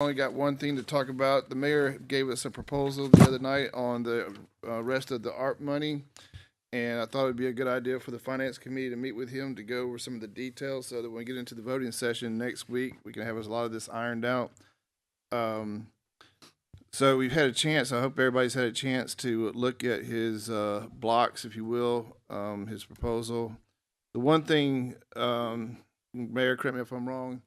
Only got one thing to talk about. The mayor gave us a proposal the other night on the rest of the ARP money, and I thought it'd be a good idea for the finance committee to meet with him to go over some of the details so that when we get into the voting session next week, we can have a lot of this ironed out. So we've had a chance. I hope everybody's had a chance to look at his blocks, if you will, his proposal. The one thing, Mayor, correct me if I'm wrong,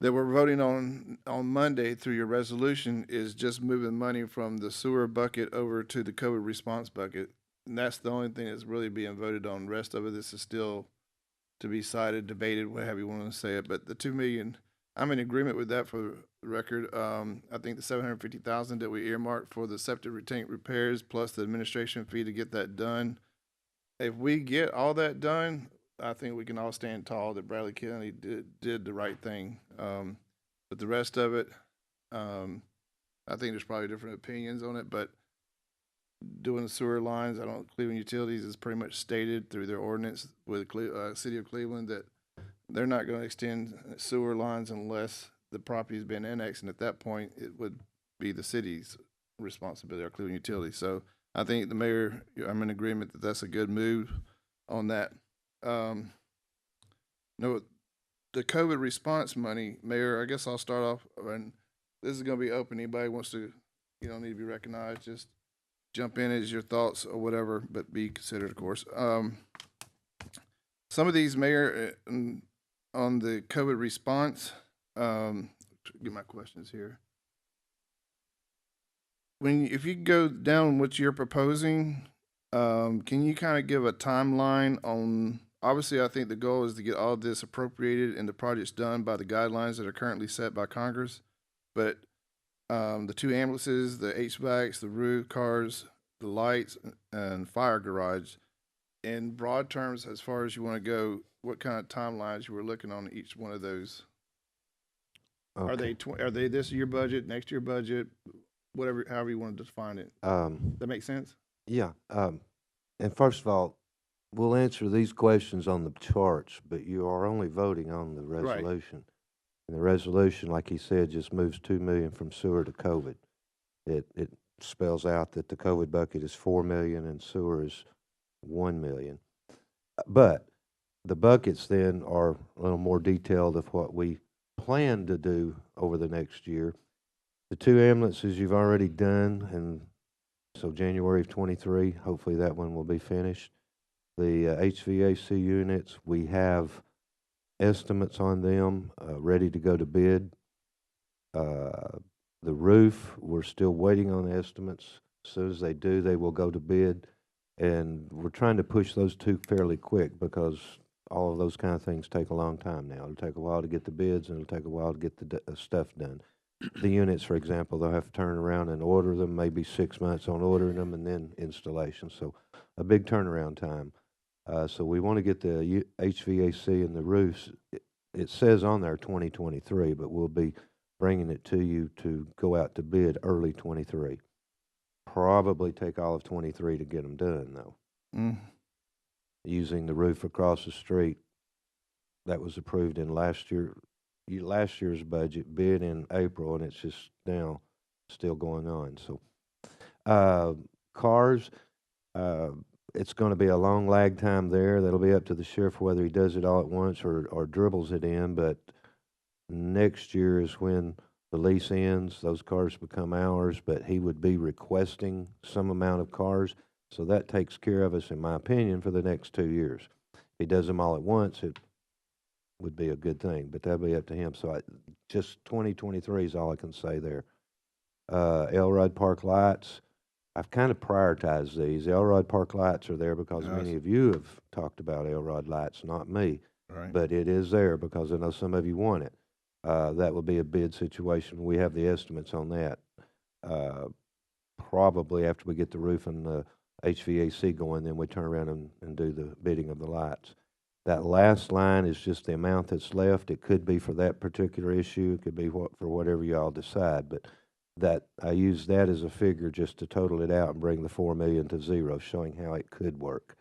that we're voting on Monday through your resolution is just moving money from the sewer bucket over to the COVID response bucket. And that's the only thing that's really being voted on. The rest of it, this is still to be cited, debated, whatever you want to say it. But the 2 million, I'm in agreement with that for the record. I think the 750,000 that we earmarked for the septic tank repairs plus the administration fee to get that done. If we get all that done, I think we can all stand tall that Bradley County did the right thing. But the rest of it, I think there's probably different opinions on it. But doing the sewer lines, Cleveland Utilities is pretty much stated through their ordinance with the city of Cleveland that they're not going to extend sewer lines unless the property's been annexed, and at that point, it would be the city's responsibility, or Cleveland Utilities. So I think the mayor, I'm in agreement that that's a good move on that. No, the COVID response money, Mayor, I guess I'll start off, and this is going to be open. Anybody wants to, you don't need to be recognized. Just jump in as your thoughts or whatever, but be considered, of course. Some of these, Mayor, on the COVID response, get my questions here. If you go down what you're proposing, can you kind of give a timeline on? Obviously, I think the goal is to get all this appropriated and the projects done by the guidelines that are currently set by Congress. But the 2 ambulances, the HVACs, the roof, cars, the lights, and fire garage, in broad terms, as far as you want to go, what kind of timelines you were looking on each one of those? Okay. Are they this year budget, next year budget, whatever, however you want to define it? That make sense? Yeah. And first of all, we'll answer these questions on the charts, but you are only voting on the Right. resolution. And the resolution, like he said, just moves 2 million from sewer to COVID. It spells out that the COVID bucket is 4 million and sewer is 1 million. But the buckets then are a little more detailed of what we plan to do over the next year. The 2 ambulances you've already done, and so January of 23, hopefully that one will be finished. The HVAC units, we have estimates on them ready to go to bid. The roof, we're still waiting on estimates. As soon as they do, they will go to bid. And we're trying to push those 2 fairly quick because all of those kind of things take a long time now. It'll take a while to get the bids, and it'll take a while to get the stuff done. The units, for example, they'll have to turn around and order them, maybe 6 months on ordering them and then installation. So a big turnaround time. So we want to get the HVAC and the roofs. It says on there 2023, but we'll be bringing it to you to go out to bid early 23. Probably take all of 23 to get them done, though. Mm. Using the roof across the street that was approved in last year's budget, bid in April, and it's just now still going on. So cars, it's going to be a long lag time there. That'll be up to the sheriff whether he does it all at once or dribbles it in. But next year is when the lease ends. Those cars become ours, but he would be requesting some amount of cars. So that takes care of us, in my opinion, for the next 2 years. If he does them all at once, it would be a good thing, but that'll be up to him. So just 2023 is all I can say there. Elrod Park lights, I've kind of prioritized these. Elrod Park lights are there because many of you have talked about Elrod lights, not me. Right. But it is there because I know some of you want it. That will be a bid situation. We have the estimates on that. Probably after we get the roof and the HVAC going, then we turn around and do the bidding of the lights. That last line is just the amount that's left. It could be for that particular issue. It could be for whatever y'all decide. But that I use that as a figure just to total it out and bring the 4 million to zero, showing how it could work.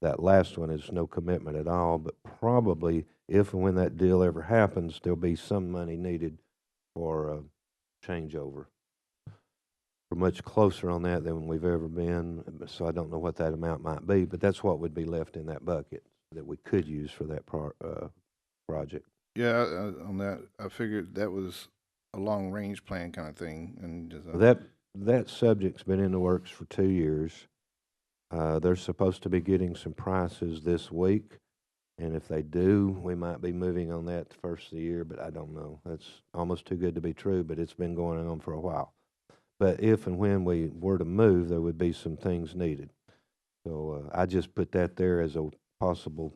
That last one is no commitment at all, but probably if and when that deal ever happens, there'll be some money needed for a changeover. We're much closer on that than we've ever been, so I don't know what that amount might be, but that's what would be left in that bucket that we could use for that project. Yeah, on that, I figured that was a long range plan kind of thing, and just, That subject's been in the works for 2 years. They're supposed to be getting some prices this week, and if they do, we might be moving on that the first of the year, but I don't know. That's almost too good to be true, but it's been going on for a while. But if and when we were to move, there would be some things needed. So I just put that there as a possible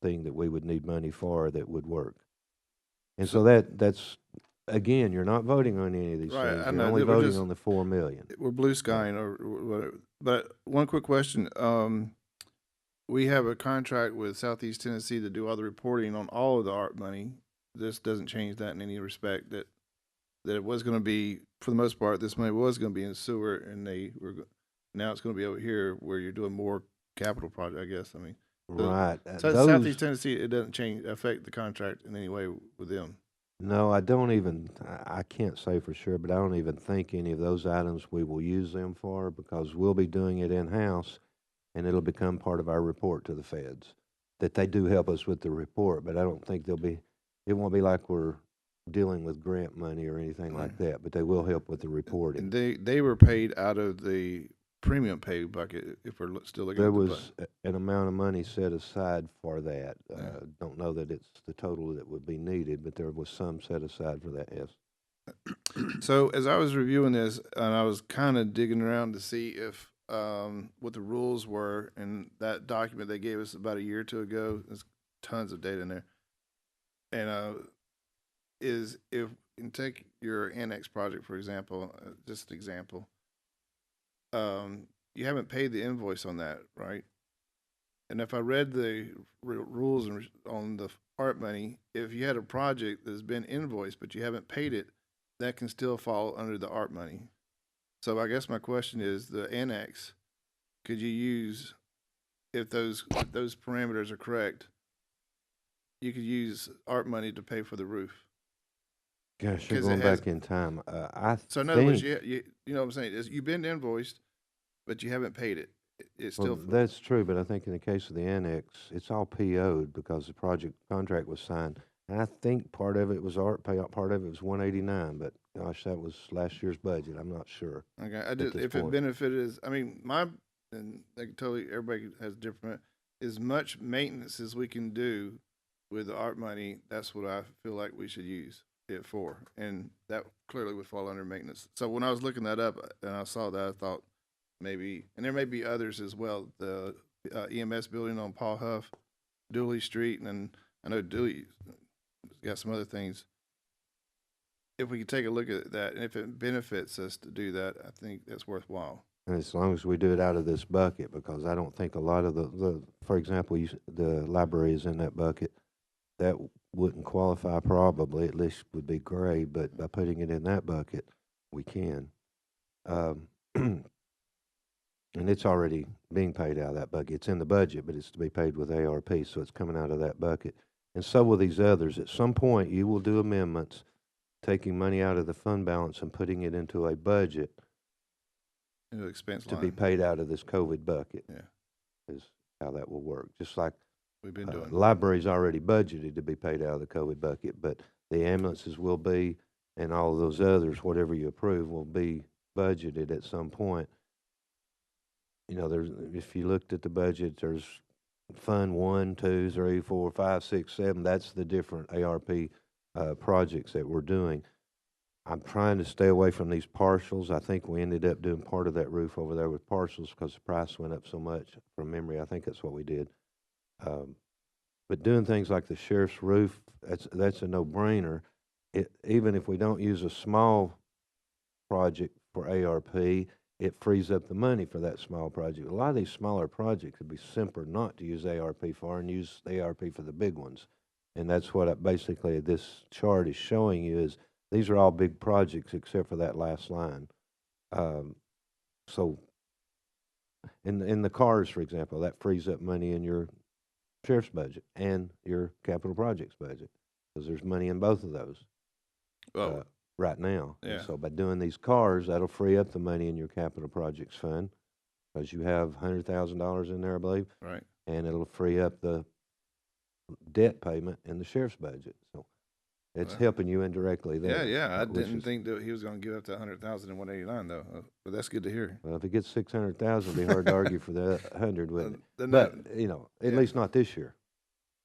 thing that we would need money for that would work. And so that's, again, you're not voting on any of these Right, things. I You're know, only that we're voting just- on the 4 million. we're blue skying or whatever. But one quick question: we have a contract with Southeast Tennessee to do all the reporting on all of the art money. This doesn't change that in any respect. That it was going to be, for the most part, this money was going to be in sewer, and now it's going to be over here where you're doing more capital project. I guess. I mean, Right. so Those, Southeast Tennessee, it doesn't affect the contract in any way with them. no, I can't say for sure, but I don't even think any of those items we will use them for because we'll be doing it in-house and it'll become part of our report to the feds. That they do help us with the report, but I don't think it won't be like we're dealing with grant money or anything like that, but they will help with the reporting. And they were paid out of the premium pay bucket. If we're still looking There at the was an amount of money set aside for that. Yeah. Don't know that it's the total that would be needed, but there was some set aside for that, yes. So as I was reviewing this, and I was kind of digging around to see if what the rules were, and that document they gave us about a year or two ago, there's tons of data in there. And is if you take your annex project for example, just an example, you haven't paid the invoice on that, right? And if I read the rules on the art money, if you had a project that's been invoiced but you haven't paid it, that can still fall under the art money. So I guess my question is, the annex, could you use, if those parameters are correct, you could use art money to pay for the roof. Gosh, you're 'Cause it going has- back in time. So in other words, think you know what I'm saying? You've been invoiced, but you haven't paid it. It's well, still that's true, but I think in the case of the annex, it's all PO'd because the project contract was signed. And I think part of it was art payout, part of it was 189, but gosh, that was last year's budget. I'm not sure. okay. I just, this if it point. benefited, I mean, and they can totally, everybody has different, as much maintenance as we can do with the art money, that's what I feel like we should use it for. And that clearly would fall under maintenance. So when I was looking that up and I saw that, I thought maybe, and there may be others as well, the EMS building on Paul Huff, Dooley Street, and then I know Dooley's got some other things. If we could take a look at that, and if it benefits us to do that, I think that's worthwhile. And as long as we do it out of this bucket, because I don't think a lot of for example, the library is in that bucket. That wouldn't qualify probably, at least would be gray, but by putting it in that bucket, we can. And it's already being paid out of that bucket. It's in the budget, but it's to be paid with ARP, so it's coming out of that bucket. And so will these others. At some point, you will do amendments, taking money out of the fund balance and putting it into a budget Into expense to line. be paid out of this COVID bucket. Yeah. Is how that will work. Just like We've been doing. library's already budgeted to be paid out of the COVID bucket, but the ambulances will be, and all of those others, whatever you approve, will be budgeted at some point. You know, if you looked at the budget, there's Fund 1, 2, 3, 4, 5, 6, 7. That's the different ARP projects that we're doing. I'm trying to stay away from these partials. I think we ended up doing part of that roof over there with partials because the price went up so much. From memory, I think that's what we did. But doing things like the sheriff's roof, that's a no-brainer. Even if we don't use a small project for ARP, it frees up the money for that small project. A lot of these smaller projects would be simpler not to use ARP for and use ARP for the big ones. And that's what basically this chart is showing you is these are all big projects except for that last line. So in the cars, for example, that frees up money in your sheriff's budget and your capital projects budget because there's money in both of those. Oh, right now. And yeah. so by doing these cars, that'll free up the money in your capital projects fund, because you have $100,000 in there, I believe, right. and it'll free up the debt payment in the sheriff's budget. So it's Well, helping you indirectly Yeah, there. yeah. I which didn't is, think that he was going to give up that 100,000 and 189 though. But that's good to hear. well, if it gets 600,000, it'd be hard to argue for the 100, wouldn't it? Then But, that, you know, at yeah. least not this year.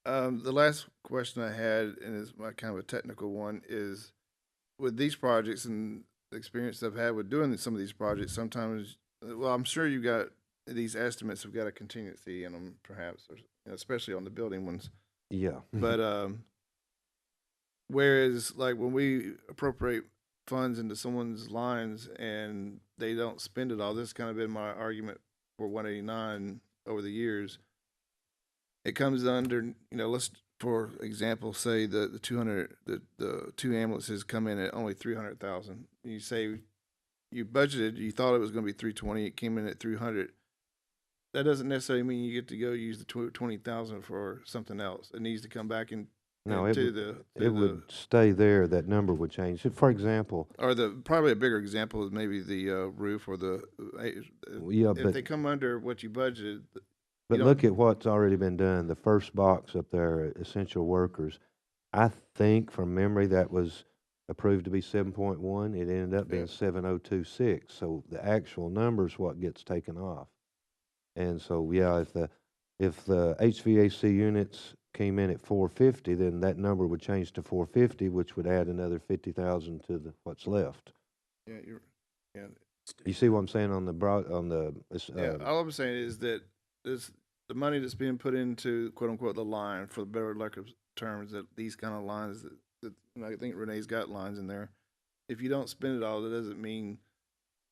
The last question I had, and it's my kind of a technical one, is with these projects and the experience I've had with doing some of these projects. Sometimes, well, I'm sure you got these estimates have got a contingency in them, perhaps, or, especially on the building ones. Yeah. But whereas, like when we appropriate funds into someone's lines and they don't spend it all, this has kind of been my argument for 189 over the years. It comes under, let's for example say the 200 the two ambulances come in at only 300,000. You say you budgeted, you thought it was going to be 320, it came in at 300. That doesn't necessarily mean you get to go use the 20,000 for something else. It needs to come back in. No, to it would stay there. That number would change. For example, or probably a bigger example is maybe the roof or the yeah, if but they come under what you budgeted. But look at what's already been done. The first box up there, essential workers. I think from memory that was approved to be 7.1. It ended up being Yeah. 7.026. So the actual number's what gets taken off. And so yeah, if the HVAC units came in at 450, then that number would change to 450, which would add another 50,000 to what's left. Yeah, yeah. You see what I'm saying on the Yeah, all I'm saying is that this the money that's being put into quote unquote the line, for the better lack of terms, that these kind of lines that I think Renee's got lines in there. If you don't spend it all, that doesn't mean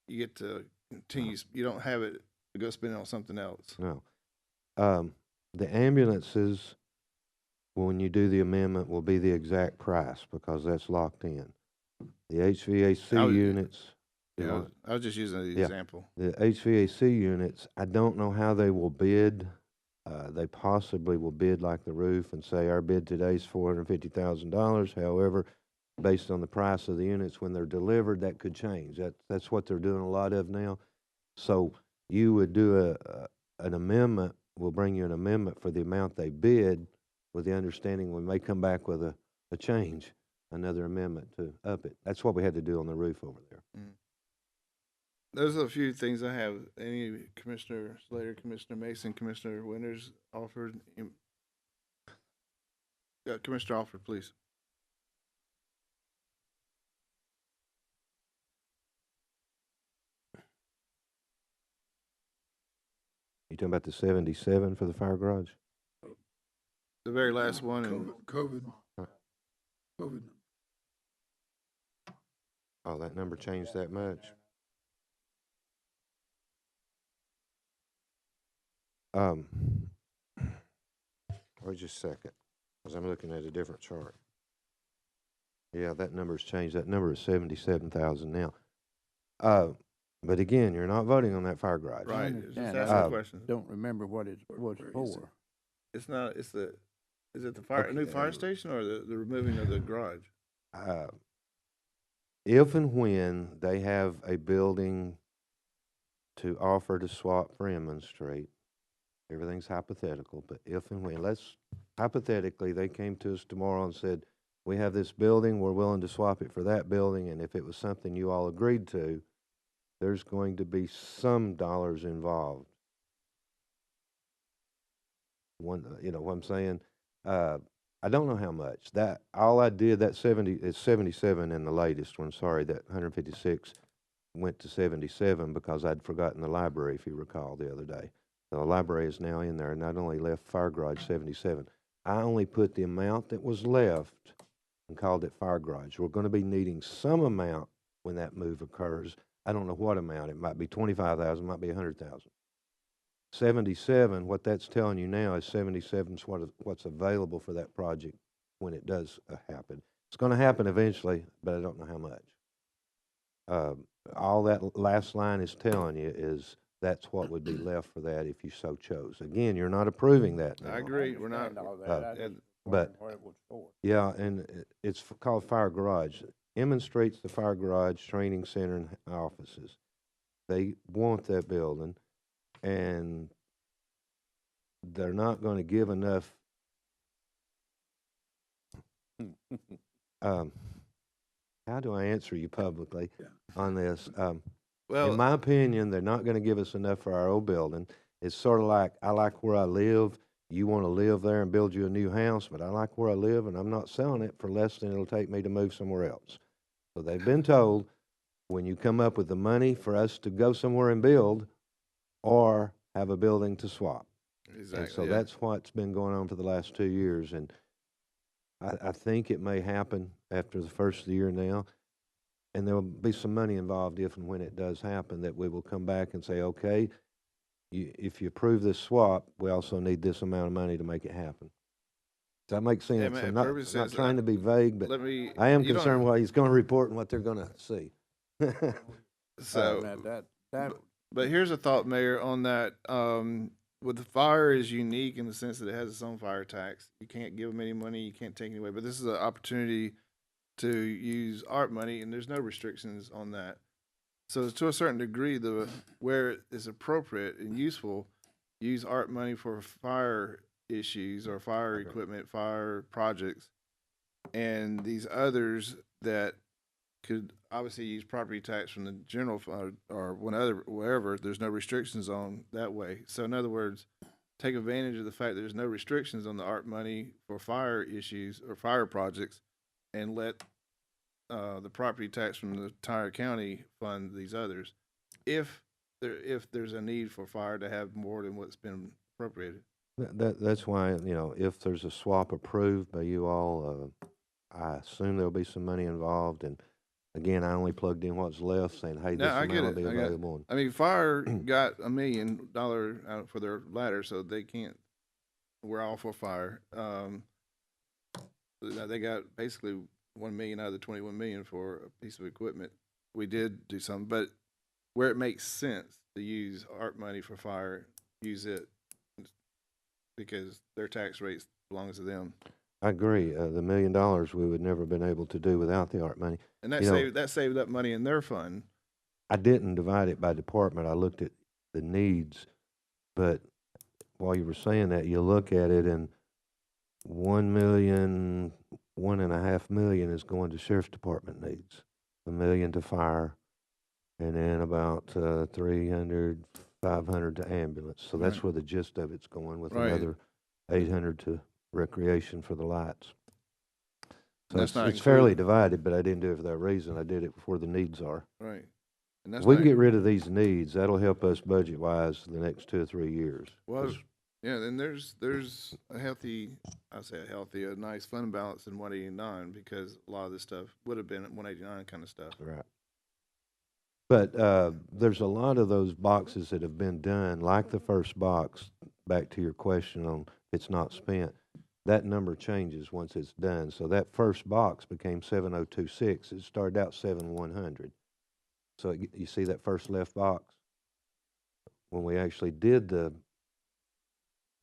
you get to continue. You don't have it to go spend it on something else. No. The ambulances, when you do the amendment, will be the exact price because that's locked in. The HVAC units. Yeah, I was just using the example. The HVAC units, I don't know how they will bid. They possibly will bid like the roof and say our bid today is $450,000. However, based on the price of the units when they're delivered, that could change. That's what they're doing a lot of now. So you would do an amendment. We'll bring you an amendment for the amount they bid, with the understanding we may come back with a change, another amendment to up it. That's what we had to do on the roof over there. Mm. Those are a few things I have. Any Commissioner Slater, Commissioner Mason, Commissioner Winters offered? Commissioner Alford, please. You talking about the 77 for the fire garage? The very last one. And COVID. Oh, that number changed that much? Wait just a second, because I'm looking at a different chart. Yeah, that number's changed. That number is 77,000 now. But again, you're not voting on that fire garage. right. understand. Just I asking questions. Don't remember what it was for. It's not. It's the. Is it the fire new fire station or the removing of the garage? If and when they have a building to offer to swap for Emmons Street, everything's hypothetical, but if and when, hypothetically, they came to us tomorrow and said, we have this building, we're willing to swap it for that building, and if it was something you all agreed to, there's going to be some dollars involved. You know what I'm saying? I don't know how much. That all I did, that 77 in the latest one. Sorry, that 156 went to 77 because I'd forgotten the library, if you recall, the other day. So the library is now in there, and not only left fire garage 77. I only put the amount that was left and called it fire garage. We're going to be needing some amount when that move occurs. I don't know what amount. It might be 25,000, might be 100,000. 77, what that's telling you now is 77 is what's available for that project when it does happen. It's going to happen eventually, but I don't know how much. All that last line is telling you is that's what would be left for that if you so chose. Again, you're not approving that now. I agree. We're not. All that. I just but- wondered what it was for. Yeah, and it's called fire garage. Emmons Street's the fire garage, training center, and offices. They want that building, and they're not gonna give enough. Um, how do I answer you publicly on this? Well, In my opinion, they're not gonna give us enough for our old building. It's sort of like, I like where I live. You wanna live there and build you a new house, but I like where I live, and I'm not selling it for less than it'll take me to move somewhere else. So they've been told, when you come up with the money for us to go somewhere and build, or have a building to swap. exactly. And so yeah. that's what's been going on for the last 2 years, and I think it may happen after the first of the year now, and there will be some money involved if and when it does happen, that we will come back and say, okay, if you approve this swap, we also need this amount of money to make it happen. Does that make sense? man, I'm not, purpose I'm not says, trying to be vague, but Let me. I am you don't- concerned what he's gonna report and what they're gonna see. So, That, but here's a thought, Mayor, on that. With the fire is unique in the sense that it has its own fire tax. You can't give them any money. You can't take any away. But this is an opportunity to use art money, and there's no restrictions on that. So to a certain degree, where it's appropriate and useful, use art money for fire issues or fire Okay. equipment, fire projects, and these others that could obviously use property tax from the general fund or wherever there's no restrictions on that way. So in other words, take advantage of the fact that there's no restrictions on the art money for fire issues or fire projects, and let the property tax from the entire county fund these others, if there's a need for fire to have more than what's been appropriated. That's why, if there's a swap approved by you all, I assume there'll be some money involved, and again, I only plugged in what's left, saying, hey, No, this I get amount will it. be available. I mean, fire got $1 million out for their ladder, so they can't. We're all for fire. They got basically 1 million out of the 21 million for a piece of equipment. We did do something, but where it makes sense to use art money for fire, use it, because their tax rates belongs to them, I agree, the $1 million we would never been able to do without the art money. and that You know- saved up money in their fund. I didn't divide it by department, I looked at the needs, but while you were saying that, you look at it and 1 million, 1.5 million is going to sheriff's department needs, 1 million to fire, and then about 300, 500 to ambulance. So that's Right. where the gist of it's going, with Right. another 800 to recreation for the lights. So That's it's, not it's fairly included. divided, but I didn't do it for that reason. I did it before the needs are. Right. And that's If we not- can get rid of these needs, that'll help us budget-wise the next 2 or 3 years. Well, 'Cause yeah, and there's a healthy, a nice fund balance in 189, because a lot of this stuff would have been at 189 kind of stuff. Right. But there's a lot of those boxes that have been done, like the first box, back to your question on it's not spent, that number changes once it's done. So that first box became 7026. It started out 7100. So you see that first left box? When we actually did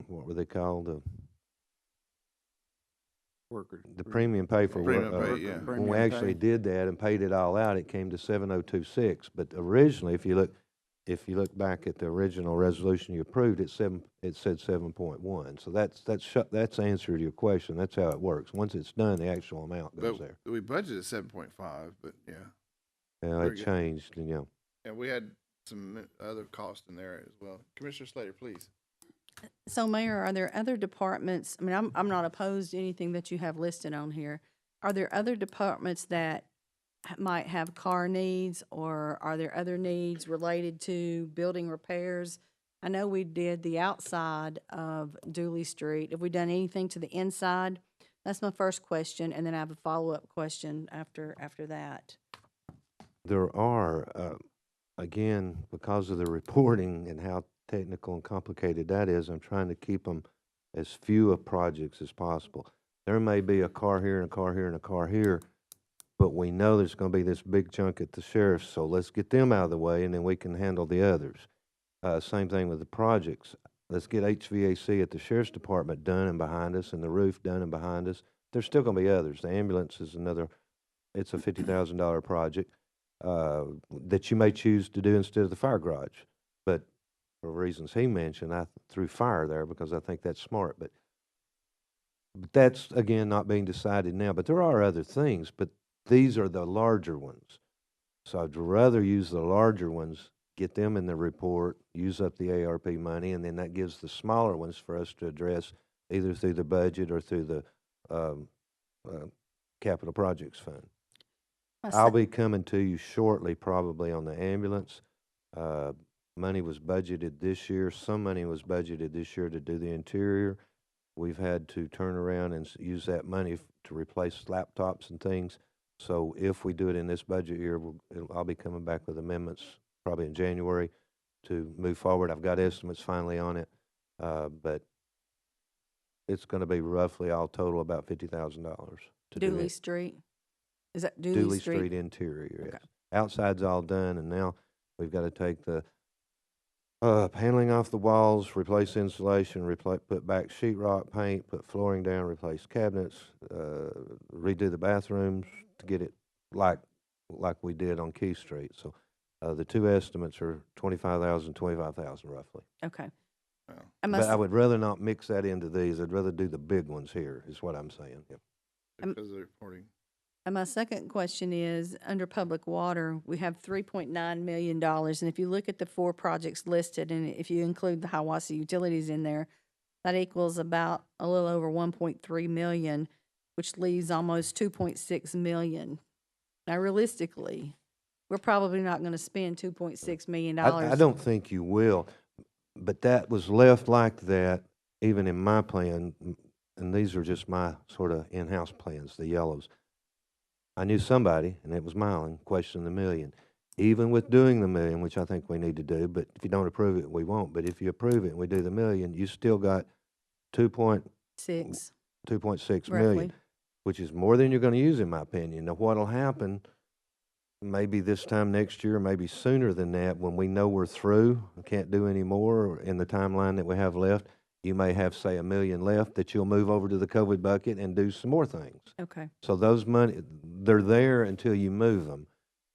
what were they called? workers. The premium pay for work. Premium pay, yeah. When we actually did that and paid it all out, it came to 7026. But originally, if you look back at the original resolution you approved, it said 7.1. So that's the answer to your question. That's how it works. Once it's done, the actual amount goes there. But we budgeted 7.5, but yeah. Now very it good. changed, and And we had some other costs in there as well. Commissioner Slater, please. So, Mayor, are there other departments, I mean, I'm not opposed to anything that you have listed on here. Are there other departments that might have car needs, or are there other needs related to building repairs? I know we did the outside of Dooley Street. Have we done anything to the inside? That's my first question, and then I have a follow-up question after that. there are, again, because of the reporting and how technical and complicated that is, I'm trying to keep them as few of projects as possible. There may be a car here and a car here and a car here, but we know there's going to be this big chunk at the sheriff's, so let's get them out of the way, and then we can handle the others. Same thing with the projects. Let's get HVAC at the sheriff's department done and behind us, and the roof done and behind us. There's still going to be others. The ambulance is another it's a $50,000 project, that you may choose to do instead of the fire garage. But for reasons he mentioned, I threw fire there because I think that's smart, but that's, again, not being decided now. But there are other things, but these are the larger ones. So I'd rather use the larger ones, get them in the report, use up the ARP money, and then that gives the smaller ones for us to address either through the budget or through the capital projects fund. My I'll se- be coming to you shortly, probably on the ambulance. Money was budgeted this year. Some money was budgeted this year to do the interior. We've had to turn around and use that money to replace laptops and things. So if we do it in this budget year, I'll be coming back with amendments probably in January to move forward. I've got estimates finally on it, but it's going to be roughly all total about $50,000 to do Dooley it. Street? Is that Dooley Street interior, yes. Outside's all done, and now we've got to take the paneling off the walls, replace insulation, put back sheetrock, paint, put flooring down, replace cabinets, redo the bathrooms to get it like we did on Key Street. So the two estimates are $25,000, $25,000 roughly. Okay. Wow. But I would rather not mix that into these. I'd rather do the big ones here, is what I'm saying. Yep. Because of the reporting. And my second question is, under public water, we have $3.9 million. And if you look at the 4 projects listed, and if you include the Hiwassee utilities in there, that equals about a little over 1.3 million, which leaves almost 2.6 million. Now, realistically, we're probably not going to spend $2.6 million. I don't think you will, but that was left like that even in my plan, and these are just my sort of in-house plans, the yellows. I knew somebody, and it was Mylan, questioned the million. Even with doing the million, which I think we need to do, but if you don't approve it, we won't. But if you approve it and we do the million, you still got 2.6 Roughly. million, which is more than you're going to use, in my opinion. Now, what'll happen, maybe this time next year, maybe sooner than that, when we know we're through, can't do any more in the timeline that we have left, you may have, say, $1 million left that you'll move over to the COVID bucket and do some more things. Okay. So those money, they're there until you move them.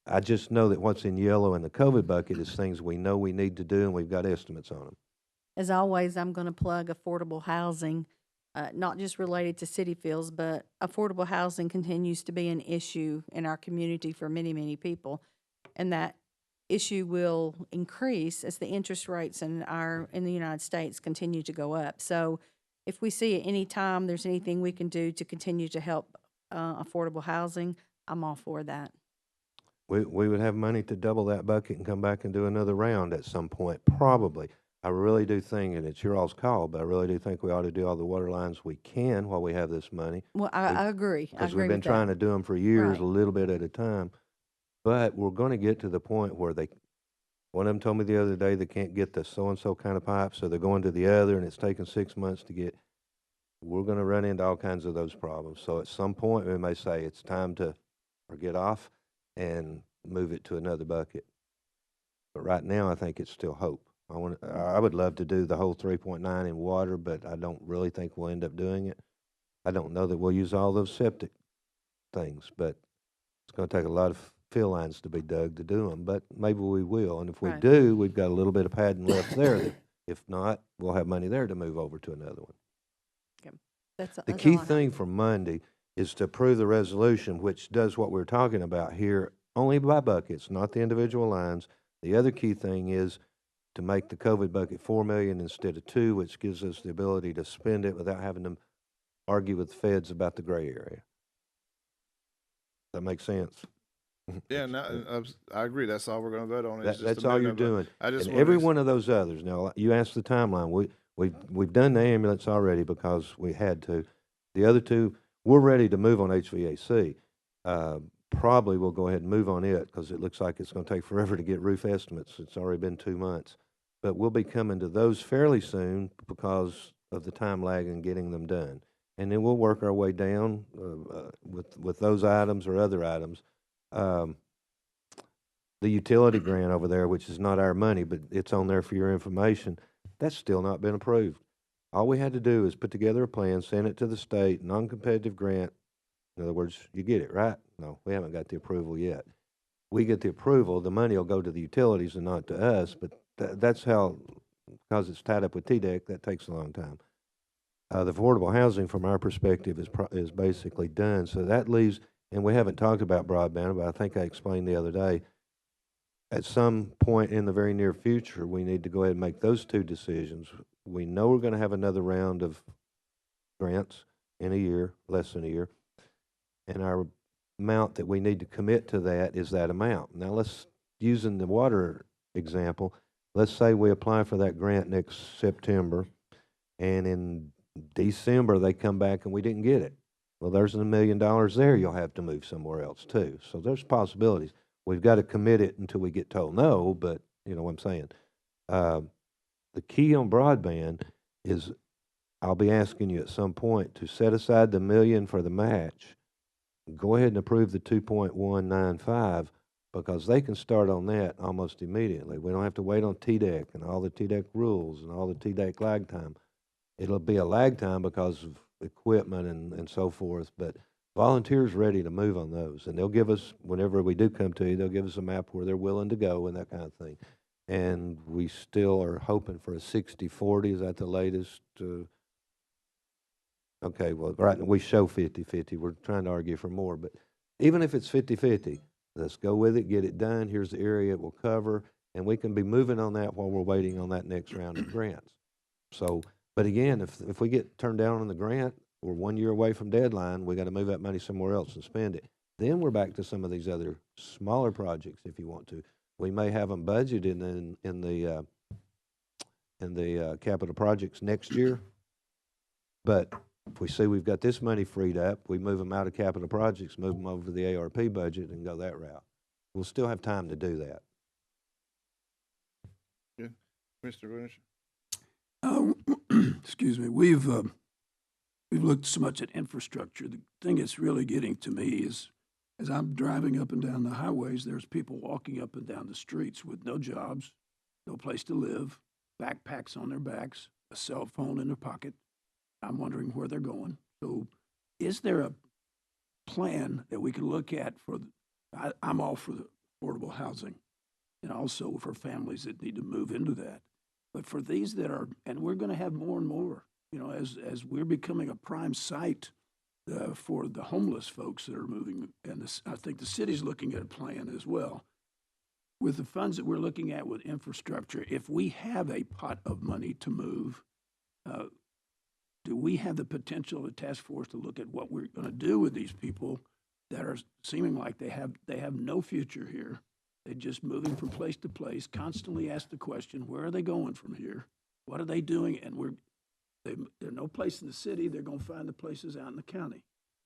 I just know that what's in yellow in the COVID bucket is things we know we need to do, and we've got estimates on them. As always, I'm going to plug affordable housing, not just related to city fields, but affordable housing continues to be an issue in our community for many, many people. And that issue will increase as the interest rates in the United States continue to go up. So if we see at any time there's anything we can do to continue to help affordable housing, I'm all for that. We would have money to double that bucket and come back and do another round at some point, probably. I really do think, and it's your all's call, but I really do think we ought to do all the water lines we can while we have this money. Well, I agree. I Because agree we've been with that. trying to do them for years, Right. a little bit at a time. But we're going to get to the point where one of them told me the other day they can't get the so-and-so kind of pipe, so they're going to the other, and it's taking 6 months to get. We're going to run into all kinds of those problems. So at some point, we may say it's time to get off and move it to another bucket. But right now, I think it's still hope. I would love to do the whole 3.9 in water, but I don't really think we'll end up doing it. I don't know that we'll use all those septic things, but it's going to take a lot of fill lines to be dug to do them, but maybe we will. And if we Right. do, we've got a little bit of padding left there. That if not, we'll have money there to move over to another one. That's The all key I have. thing for Monday is to approve the resolution, which does what we're talking about here, only by buckets, not the individual lines. The other key thing is to make the COVID bucket 4 million instead of 2, which gives us the ability to spend it without having to argue with the feds about the gray area. That makes sense? Yeah, no, I agree. That's all we're going to vote on. is just That's a all you're minute of it. doing. I just And wanted every to- one of those others, now, you asked the timeline, we've done the ambulance already because we had to. The other two, we're ready to move on HVAC. Probably we'll go ahead and move on it because it looks like it's going to take forever to get roof estimates. It's already been 2 months. But we'll be coming to those fairly soon because of the time lag in getting them done. And then we'll work our way down with those items or other items. The utility grant over there, which is not our money, but it's on there for your information, that's still not been approved. All we had to do is put together a plan, send it to the state, non-competitive grant, In other words, you get it, right? No, we haven't got the approval yet. We get the approval, the money will go to the utilities and not to us, but that's how, because it's tied up with TDEC, that takes a long time. The affordable housing, from our perspective, is basically done. So that leaves, and we haven't talked about broadband, but I think I explained the other day, at some point in the very near future, we need to go ahead and make those two decisions. We know we're gonna have another round of grants in a year, less than a year, and our amount that we need to commit to that is that amount. Now, using the water example, let's say we apply for that grant next September, and in December, they come back and we didn't get it. Well, there's $1 million there you'll have to move somewhere else too. So there's possibilities. We've got to commit it until we get told no, but you know what I'm saying. The key on broadband is I'll be asking you at some point to set aside the $1 million for the match. Go ahead and approve the 2.195 because they can start on that almost immediately. We don't have to wait on TDEC and all the TDEC rules and all the TDEC lag time. It'll be a lag time because of equipment and so forth, but volunteers ready to move on those. And they'll give us, whenever we do come to you, they'll give us a map where they're willing to go and that kind of thing. And we still are hoping for a 60-40. Is that the latest? Okay, well, right now we show 50-50. We're trying to argue for more, but even if it's 50-50, let's go with it, get it done. Here's the area it will cover, and we can be moving on that while we're waiting on that next round of grants. So, but again, if we get turned down on the grant, we're 1 year away from deadline, we got to move that money somewhere else and spend it. Then we're back to some of these other smaller projects if you want to. We may have them budgeted in the capital projects next year, but if we see we've got this money freed up, we move them out of capital projects, move them over to the ARP budget and go that route. We'll still have time to do that. Good. Mr. Winter? Excuse me. We've looked so much at infrastructure. The thing that's really getting to me is, as I'm driving up and down the highways, there's people walking up and down the streets with no jobs, no place to live, backpacks on their backs, a cell phone in their pocket. I'm wondering where they're going. So is there a plan that we can look at for, I'm all for the affordable housing and also for families that need to move into that. But for these that are, and we're going to have more and more, you know, as we're becoming a prime site for the homeless folks that are moving, and I think the city's looking at a plan as well. With the funds that we're looking at with infrastructure, if we have a pot of money to move, do we have the potential, the task force, to look at what we're going to do with these people that are seeming like they have no future here? They're just moving from place to place, constantly ask the question, where are they going from here? What are they doing? And there's no place in the city. They're going to find the places out in the county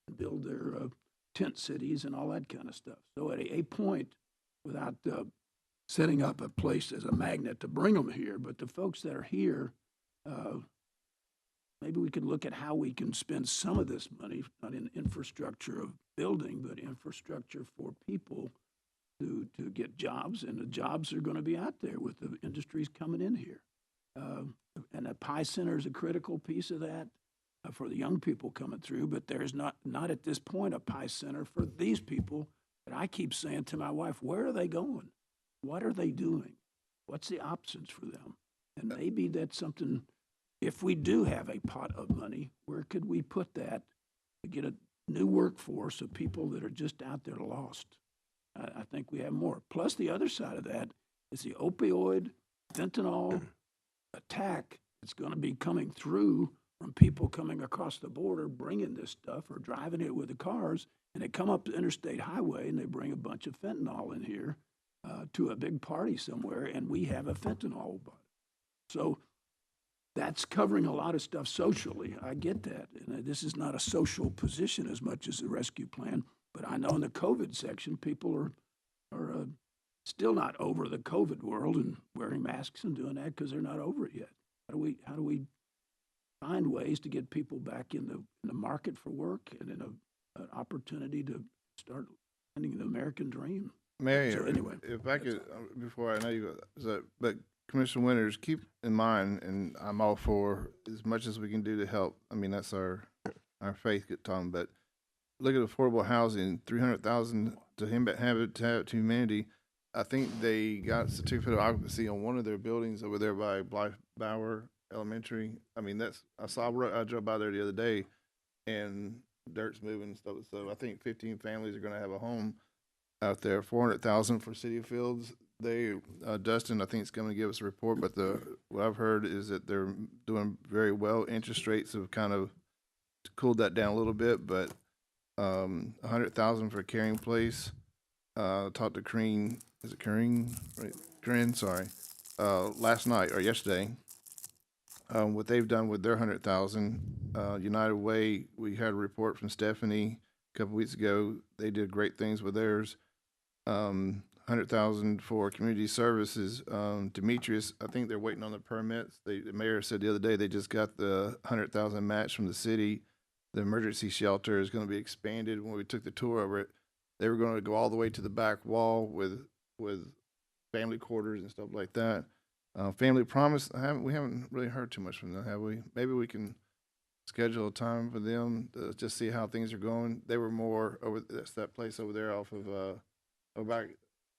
and build their tent cities and all that kind of stuff. So at a point, without setting up a place as a magnet to bring them here, but the folks that are here, maybe we could look at how we can spend some of this money, not in infrastructure of building, but infrastructure for people to get jobs, and the jobs are going to be out there with the industries coming in here. And a PI Center is a critical piece of that for the young people coming through, but there's not at this point a PI Center for these people. And I keep saying to my wife, where are they going? What are they doing? What's the options for them? And maybe that's something, if we do have a pot of money, where could we put that to get a new workforce of people that are just out there lost? I think we have more. Plus, the other side of that is the opioid, fentanyl attack that's going to be coming through from people coming across the border, bringing this stuff or driving it with the cars, and they come up the interstate highway and they bring a bunch of fentanyl in here to a big party somewhere, and we have a fentanyl bug. So that's covering a lot of stuff socially. I get that. And this is not a social position as much as the rescue plan. But I know in the COVID section, people are still not over the COVID world and wearing masks and doing that because they're not over it yet. How do we find ways to get people back in the market for work and in an opportunity to start finding the American dream? Mayor, So anyway, if I could, before I know you, but Commissioner Winters, keep in mind, and I'm all for as much as we can do to help. I mean, that's our faith, Tom, but look at affordable housing, 300,000 to Habitat to Humanity. I think they got certificate of occupancy on one of their buildings over there by Blythe Bower Elementary. I mean, I drove by there the other day, and dirt's moving and stuff. So I think 15 families are going to have a home out there. 400,000 for City of Fields. Dustin, I think, is going to give us a report, but what I've heard is that they're doing very well. Interest rates have kind of cooled that down a little bit, but 100,000 for Caring Place. Talked to Crane. Is it Crane? Right, Crane. Sorry. Last night or yesterday. What they've done with their 100,000. United Way. We had a report from Stephanie a couple weeks ago. They did great things with theirs. 100,000 for community services. Demetrius, I think they're waiting on the permits. The mayor said the other day they just got the 100,000 match from the city. The emergency shelter is going to be expanded. When we took the tour over it, they were going to go all the way to the back wall with family quarters and stuff like that. Family Promise, we haven't really heard too much from them, have we? Maybe we can schedule a time for them to just see how things are going. They were more over that place over there off of back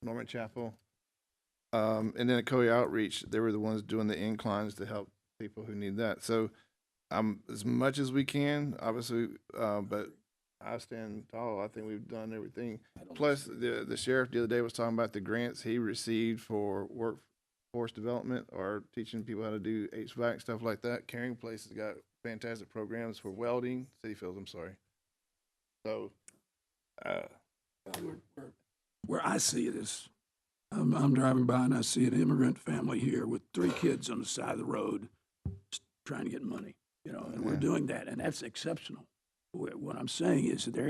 Norman Chapel. And then at Coe Outreach, they were the ones doing the inclines to help people who need that. So as much as we can, obviously, but I stand tall. I think we've done everything. Plus, the sheriff the other day was talking about the grants he received for workforce development or teaching people how to do HVAC, stuff like that. Caring Place has got fantastic programs for welding. City Fields, I'm sorry. So, Where I see it is, I'm driving by and I see an immigrant family here with 3 kids on the side of the road just trying to get money, and we're doing that, and that's exceptional. What I'm saying is that there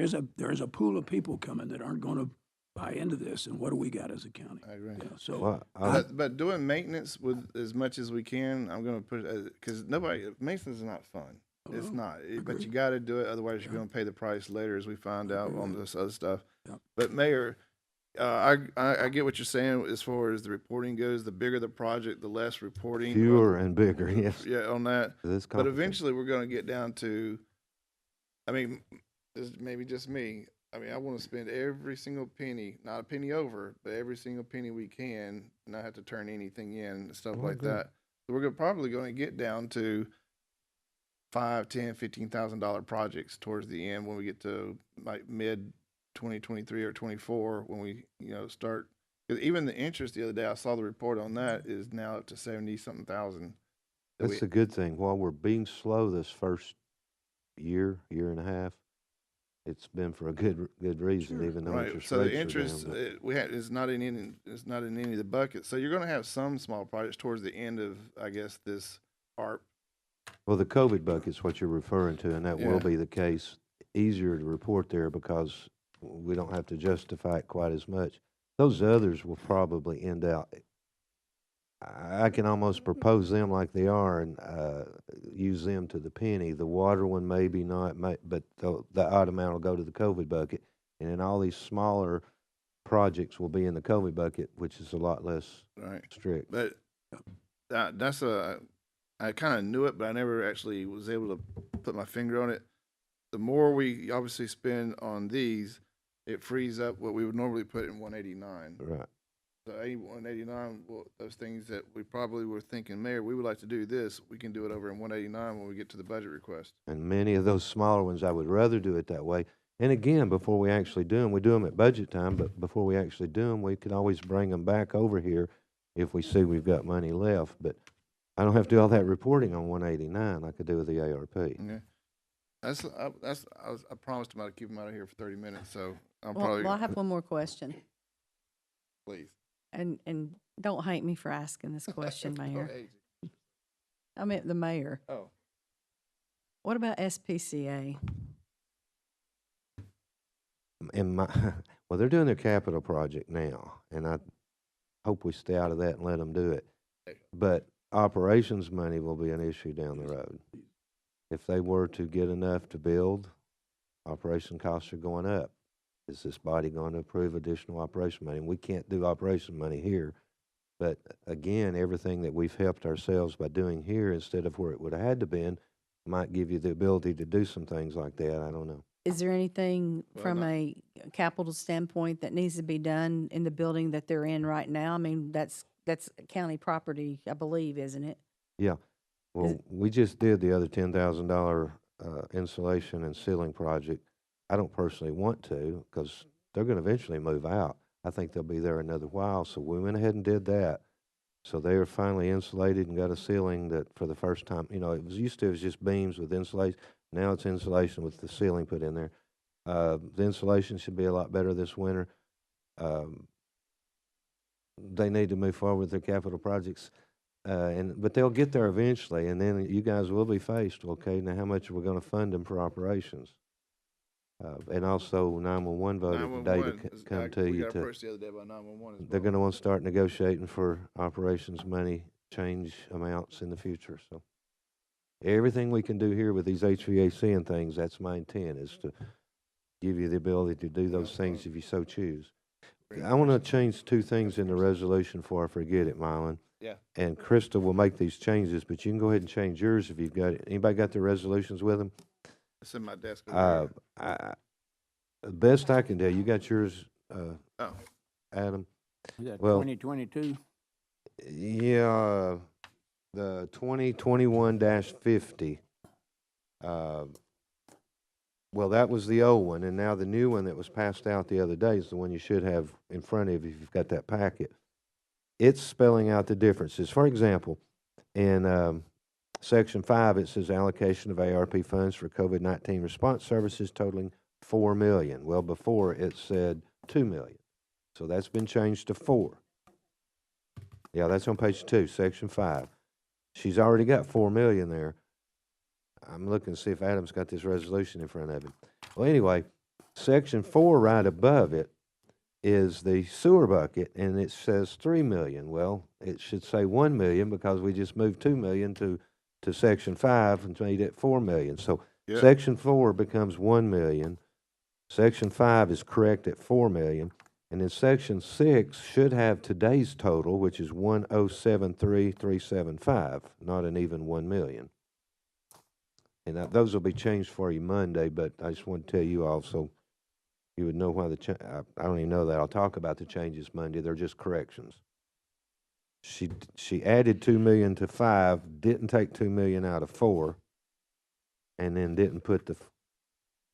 is a pool of people coming that aren't going to buy into this, and what do we got as a county? I agree. So But doing maintenance with as much as we can, I'm going to put it, because maintenance is not fun. It's not. But you got to do it, otherwise you're going to pay the price later, as we find out on this other stuff. Yeah. But Mayor, I get what you're saying as far as the reporting goes. The bigger the project, the less reporting. Fewer and bigger, yes. Yeah, on that. This But eventually we're going to get down to, I mean, this is maybe just me. I mean, I want to spend every single penny, not a penny over, but every single penny we can, not have to turn anything in and stuff like that. So we're probably going to get down to $5,000, $10,000, $15,000 projects towards the end when we get to like mid 2023 or 24 when we start. Because even the interest the other day, I saw the report on that, is now up to 70-something thousand. That's a good thing. While we're being slow this first year and a half, it's been for a good reason, Sure. even though Right. interest So the rates interest are down. we had is not in any of the buckets. So you're going to have some small projects towards the end of, I guess, this ARP. Well, the COVID bucket's what you're referring to, and that Yeah. will be the case. Easier to report there because we don't have to justify it quite as much. Those others will probably end out. I can almost propose them like they are and use them to the penny. The water one maybe not, but the odd amount will go to the COVID bucket, and then all these smaller projects will be in the COVID bucket, which is a lot less Right. strict. But I kind of knew it, but I never actually was able to put my finger on it. The more we obviously spend on these, it frees up what we would normally put in 189. Right. So 189, well, those things that we probably were thinking, Mayor, we would like to do this, we can do it over in 189 when we get to the budget request. And many of those smaller ones, I would rather do it that way. And again, before we actually do them, we do them at budget time, but before we actually do them, we can always bring them back over here if we see we've got money left. But I don't have to do all that reporting on 189 like I do with the ARP. Okay. I promised him I'd keep him out of here for 30 minutes, so I'm Well, probably, I have one more question, please. and don't hate me for asking this question, Mayor. Hey. I meant the mayor. Oh, What about SPCA? Well, they're doing their capital project now, and I hope we stay out of that and let them do it. But operations money will be an issue down the road. If they were to get enough to build, operation costs are going up. Is this body going to approve additional operation money? And we can't do operation money here. But again, everything that we've helped ourselves by doing here instead of where it would have had to been might give you the ability to do some things like that. I don't know. is there anything Well, from not- a capital standpoint that needs to be done in the building that they're in right now? I mean, that's county property, I believe, isn't it? Yeah. Well, we just did the other $10,000 insulation and ceiling project. I don't personally want to because they're going to eventually move out. I think they'll be there another while. So we went ahead and did that. So they are finally insulated and got a ceiling that for the first time, you know, it was used to, it was just beams with insulation. Now it's insulation with the ceiling put in there. The insulation should be a lot better this winter. They need to move forward with their capital projects. But they'll get there eventually, and then you guys will be faced, okay, now how much are we gonna fund them for operations? And also 911 voted today to 911 is come act- to we you got to, approached the other day by 911 as they're well. gonna wanna start negotiating for operations money, change amounts in the future, so. Everything we can do here with these HVAC and things, that's my intent, is to give you the ability to do those things if you so choose. I wanna change two things in the resolution before I forget it, Mylan. Yeah. And Krista will make these changes, but you can go ahead and change yours if you've got it. Anybody got their resolutions with them? It's in my desk over The best I can tell, you got yours, there. Oh, Adam? Is that Well- 2022? Yeah, the 2021-50. Well, that was the old one, and now the new one that was passed out the other day is the one you should have in front of you if you've got that packet. It's spelling out the differences. For example, in Section 5, it says allocation of ARP funds for COVID-19 response services totaling $4 million. Well, before it said $2 million. So that's been changed to 4. Yeah, that's on page 2, Section 5. She's already got 4 million there. I'm looking to see if Adam's got this resolution in front of him. Well, anyway, Section 4 right above it is the sewer bucket, and it says 3 million. Well, it should say 1 million because we just moved 2 million to Section 5 and made it 4 million. So yeah. Section 4 becomes 1 million. Section 5 is correct at 4 million. And then Section 6 should have today's total, which is 1073375, not an even 1 million. And those will be changed for you Monday, but I just want to tell you also, you would know why I don't even know that. I'll talk about the changes Monday. They're just corrections. She added 2 million to 5, didn't take 2 million out of 4, and then didn't put the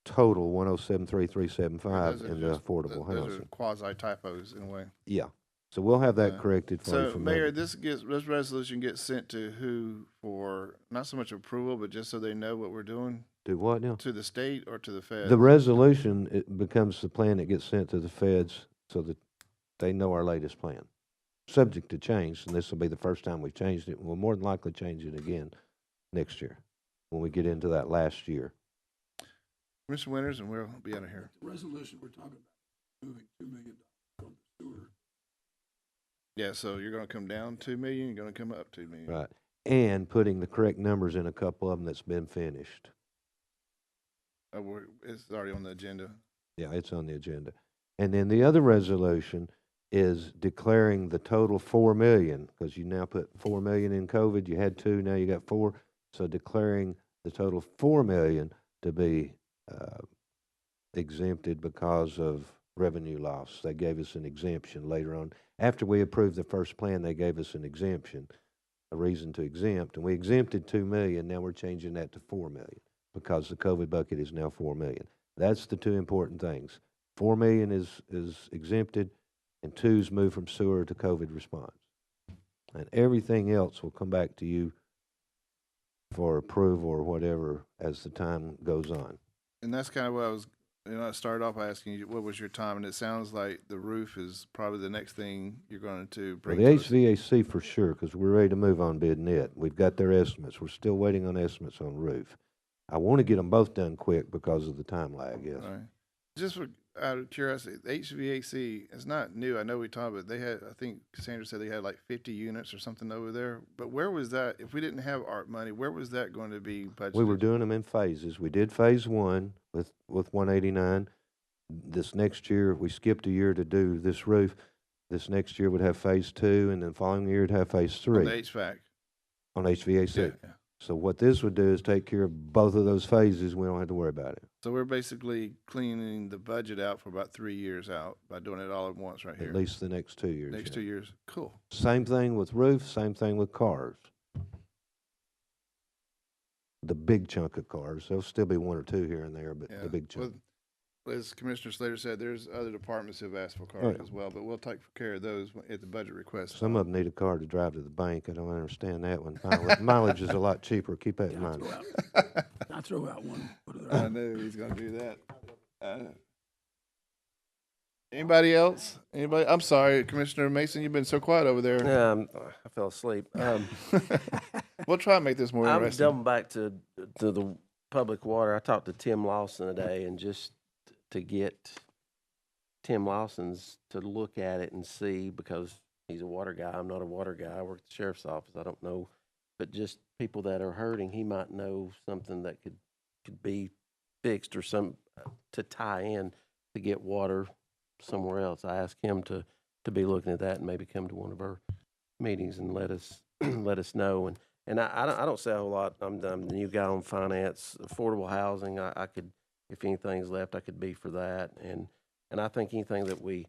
total 1073375 in the affordable Those are housing. quasi typos in a way. Yeah. So we'll have that Yeah. corrected for you So, for Mayor, Monday. this resolution gets sent to who for not so much approval, but just so they know what we're doing? Do what now? To the state or to the Fed? The resolution, it becomes the plan that gets sent to the feds so that they know our latest plan. Subject to change, and this will be the first time we've changed it. We'll more than likely change it again next year when we get into that last year. Mr. Winters, and we'll be out of here. The resolution we're talking about, moving $2 million from the sewer. Yeah, so you're gonna come down 2 million, you're gonna come up 2 million. Right. And putting the correct numbers in a couple of them that's been finished. It's already on the agenda. Yeah, it's on the agenda. And then the other resolution is declaring the total 4 million, because you now put 4 million in COVID, you had 2, now you got 4. So declaring the total 4 million to be exempted because of revenue loss. They gave us an exemption later on. After we approved the first plan, they gave us an exemption, a reason to exempt, and we exempted 2 million. Now we're changing that to 4 million because the COVID bucket is now 4 million. That's the two important things. 4 million is exempted, and 2's moved from sewer to COVID response. And everything else will come back to you for approval or whatever as the time goes on. And that's kind of what I started off asking you, what was your time? And it sounds like the roof is probably the next thing you're going to Well, bring the to us. HVAC for sure, because we're ready to move on bidding it. We've got their estimates. We're still waiting on estimates on roof. I want to get them both done quick because of the time lag, yes. All right. Just out of curiosity, the HVAC is not new. I know we talked about, I think Cassandra said they had like 50 units or something over there. But where was that, if we didn't have ARP money, where was that going to be budgeted? We were doing them in phases. We did phase 1 with 189. This next year, we skipped a year to do this roof. This next year would have phase 2, and then following year would have phase 3 On the HVAC. on HVAC. Yeah. So what this would do is take care of both of those phases. We don't have to worry about it. So we're basically cleaning the budget out for about 3 years out by doing it all at once right here. At least the next 2 years. Next yeah. 2 years. Cool. Same thing with roofs, same thing with cars. The big chunk of cars, there'll still be one or two here and there, but Yeah. the big chunk. Well, as Commissioner Slater said, there's other departments who've asked for cars Right. as well, but we'll take care of those at the budget request. Some of them need a car to drive to the bank. I don't understand that one. Mileage is a lot cheaper. Keep that in I mind. throw out one. What are I there? knew he was going to do that. Anybody else? Anybody? I'm sorry, Commissioner Mason, you've been so quiet over there. I fell asleep. We'll try and make this more I'm interesting. doubling back to the public water. I talked to Tim Lawson today, and just to get Tim Lawson's to look at it and see, because he's a water guy. I'm not a water guy. I work at the sheriff's office. I don't know, but just people that are hurting, he might know something that could be fixed or some to tie in to get water somewhere else. I asked him to be looking at that and maybe come to one of our meetings and let us let us know. And I don't say a whole lot. I'm the new guy on finance, affordable housing. I could, if anything's left, I could be for that. And I think anything that we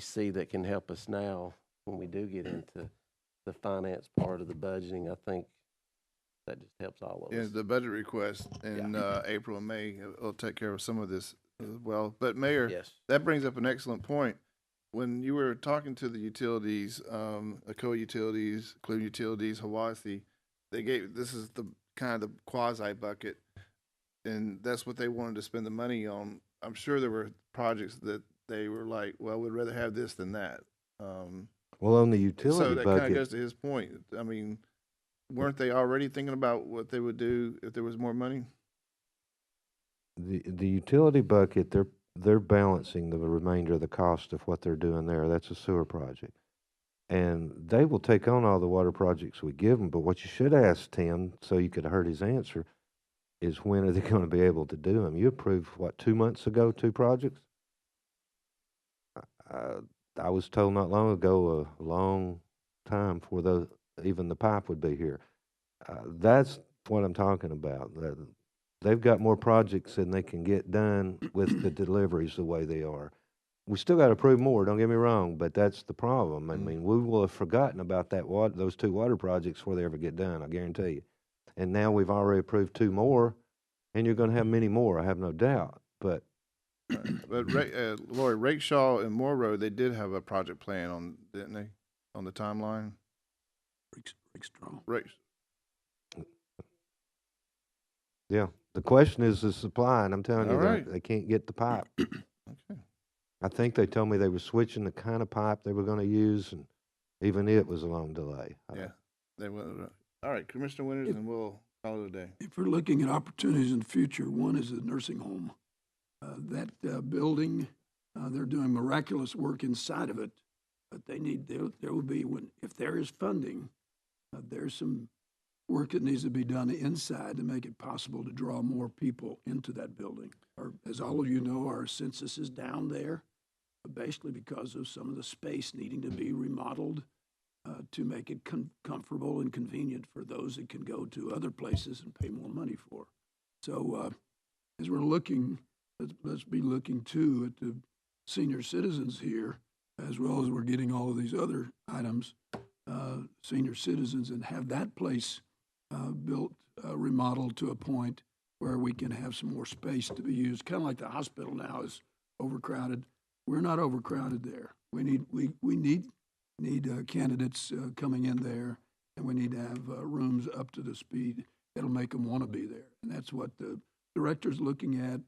see that can help us now when we do get into the finance part of the budgeting, I think that just helps all of Yeah, us. the budget request in April and May will take care of some of this as well. But Mayor, Yes. that brings up an excellent point. When you were talking to the utilities, ACOA Utilities, Cleveland Utilities, Hawassi, this is the kind of the quasi bucket, and that's what they wanted to spend the money on. I'm sure there were projects that they were like, well, we'd rather have this than that. Well, on the So utility that kind of bucket, goes to his point. I mean, weren't they already thinking about what they would do if there was more money? the utility bucket, they're balancing the remainder of the cost of what they're doing there. That's a sewer project. And they will take on all the water projects we give them, but what you should ask Tim, so you could have heard his answer, is when are they gonna be able to do them? You approved, what, 2 months ago, 2 projects? I was told not long ago, a long time before even the pipe would be here. That's what I'm talking about. They've got more projects than they can get done with the deliveries the way they are. We still got to approve more, don't get me wrong, but that's the problem. I mean, we will have forgotten about those 2 water projects before they ever get done, I guarantee you. And now we've already approved 2 more, and you're going to have many more, I have no doubt. But But Lori, Rakeshaw and Moore Road, they did have a project plan on, didn't they, on the timeline? Rick Strong. Rake, yeah, the question is the supply, and I'm telling you, All right. they can't get the pipe. okay. I think they told me they were switching the kind of pipe they were going to use, and even it was a long delay. Yeah, they went. All right, Commissioner Winters, and we'll call it a day. If we're looking at opportunities in the future, one is the nursing home. That building, they're doing miraculous work inside of it, but there will be, if there is funding, there's some work that needs to be done inside to make it possible to draw more people into that building. As all of you know, our census is down there, basically because of some of the space needing to be remodeled to make it comfortable and convenient for those that can go to other places and pay more money for. So as we're looking, let's be looking too at the senior citizens here, as well as we're getting all of these other items, senior citizens, and have that place built, remodeled to a point where we can have some more space to be used. Kind of like the hospital now is overcrowded. We're not overcrowded there. We need candidates coming in there, and we need to have rooms up to the speed that'll make them want to be there. And that's what the director's looking at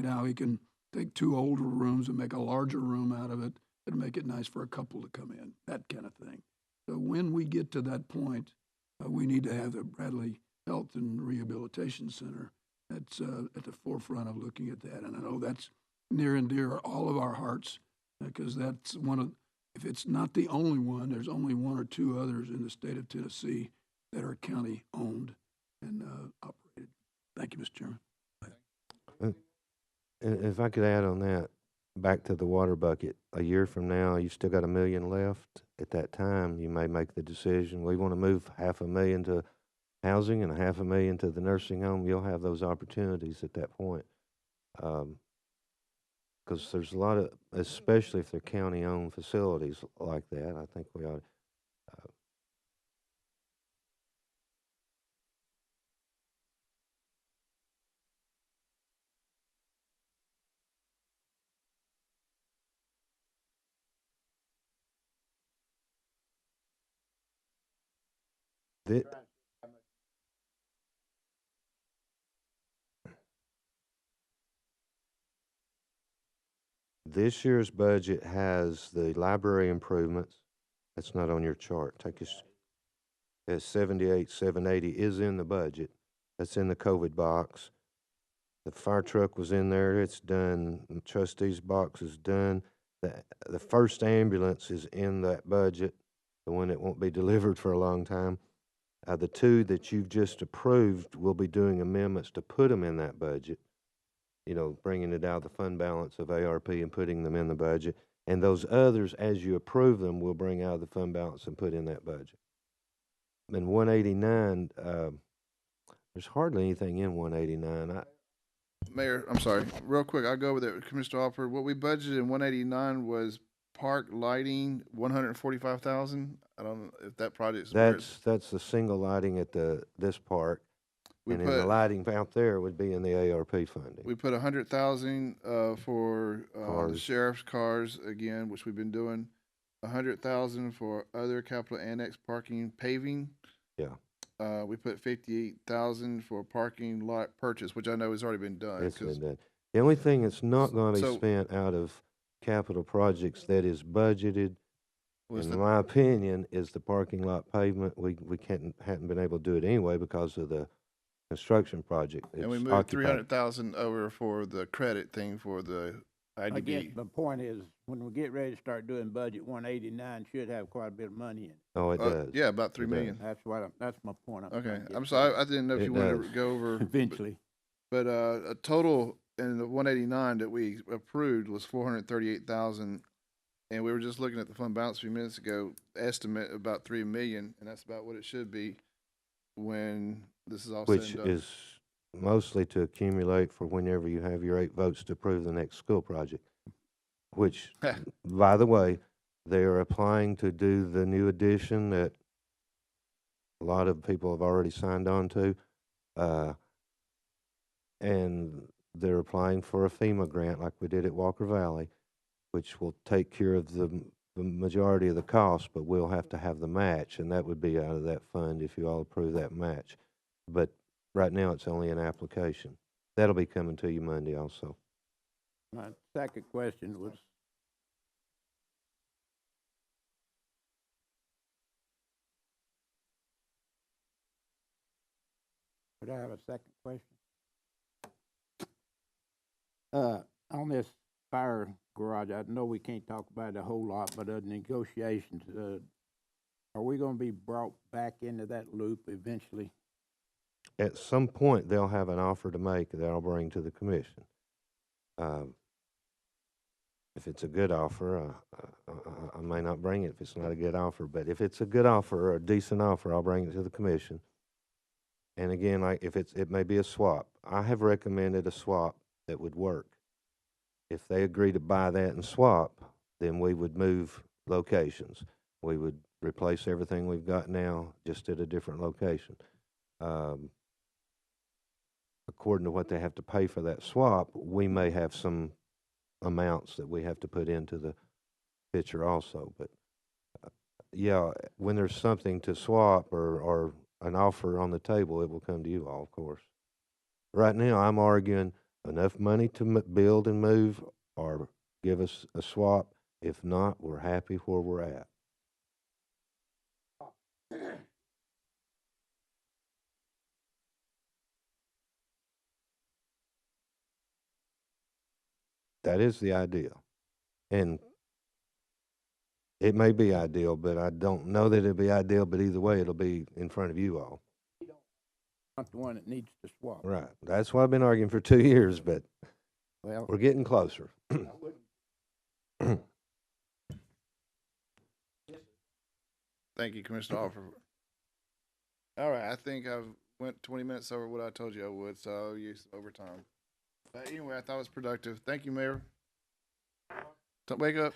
how he can take 2 older rooms and make a larger room out of it and make it nice for a couple to come in, that kind of thing. So when we get to that point, we need to have the Bradley Health and Rehabilitation Center that's at the forefront of looking at that. And I know that's near and dear all of our hearts, because that's if it's not the only one, there's only 1 or 2 others in the state of Tennessee that are county owned and operated. Thank you, Mr. Chairman. If I could add on that, back to the water bucket, a year from now, you still got $1 million left. At that time, you may make the decision, we want to move $500,000 to housing and $500,000 to the nursing home, you'll have those opportunities at that point. Because there's a lot of, especially if they're county-owned facilities like that, I think we ought, thi- this year's budget has the library improvements. That's not on your chart. Take us, it's 78,780 is in the budget. That's in the COVID box. The fire truck was in there. It's done. The trustee's box is done. The first ambulance is in that budget, the one that won't be delivered for a long time. The two that you've just approved, we'll be doing amendments to put them in that budget. You know, bringing it out of the fund balance of ARP and putting them in the budget. And those others, as you approve them, we'll bring out of the fund balance and put in that budget. And 189, there's hardly anything in 189. Mayor, I'm sorry, real quick, I'll go over there, Commissioner Alford. What we budgeted in 189 was park lighting, 145,000. I don't know if that project's where it's- That's the single lighting at this park. we And then the put, lighting out there would be in the ARP funding. we put 100,000 for the Cars. sheriff's cars again, which we've been doing. 100,000 for other capital annex parking paving. Yeah. We put 58,000 for parking lot purchase, which I know has already been done. It's 'Cause been done. The only thing that's not gonna be So- spent out of capital projects that is budgeted, was in the- my opinion, is the parking lot pavement. We hadn't been able to do it anyway because of the construction project. And we It's moved occupied. 300,000 over for the credit thing for the I guess IDB. the point is, when we get ready to start doing budget, 189 should have quite a bit of money in it. Oh, it does. Yeah, about 3 It does. million. That's my point. I'm Okay, trying to get I'm to. sorry, I didn't know if It you wanted to does. go over. Eventually. But a total in the 189 that we approved was 438,000. And we were just looking at the fund balance a few minutes ago, estimate about 3 million, and that's about what it should be when this is all said Which and done. is mostly to accumulate for whenever you have your 8 votes to approve the next school project. Which, by the way, they are applying to do the new addition that a lot of people have already signed on to. And they're applying for a FEMA grant like we did at Walker Valley, which will take care of the majority of the cost, but we'll have to have the match, and that would be out of that fund if you all approve that match. But right now, it's only an application. That'll be coming to you Monday also. My second question was, would I have a second question? On this fire garage, I know we can't talk about it a whole lot, but negotiations, are we gonna be brought back into that loop eventually? At some point, they'll have an offer to make that I'll bring to the commission. If it's a good offer, I may not bring it if it's not a good offer, but if it's a good offer or a decent offer, I'll bring it to the commission. And again, like if it may be a swap. I have recommended a swap that would work. If they agree to buy that and swap, then we would move locations. We would replace everything we've got now, just at a different location. According to what they have to pay for that swap, we may have some amounts that we have to put into the picture also. But yeah, when there's something to swap or an offer on the table, it will come to you all, of course. Right now, I'm arguing enough money to build and move, or give us a swap. If not, we're happy where we're at. That is the ideal. And it may be ideal, but I don't know that it'll be ideal, but either way, it'll be in front of you all. Not the one that needs to swap. Right. That's why I've been arguing for 2 years, but Well, we're getting closer. Thank you, Commissioner Alford. All right, I think I've went 20 minutes over what I told you I would, so I'll use overtime. But anyway, I thought it was productive. Thank you, Mayor. Don't wake up.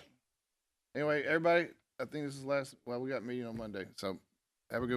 Anyway, everybody, I think this is last. Well, we got a meeting on Monday, so have a good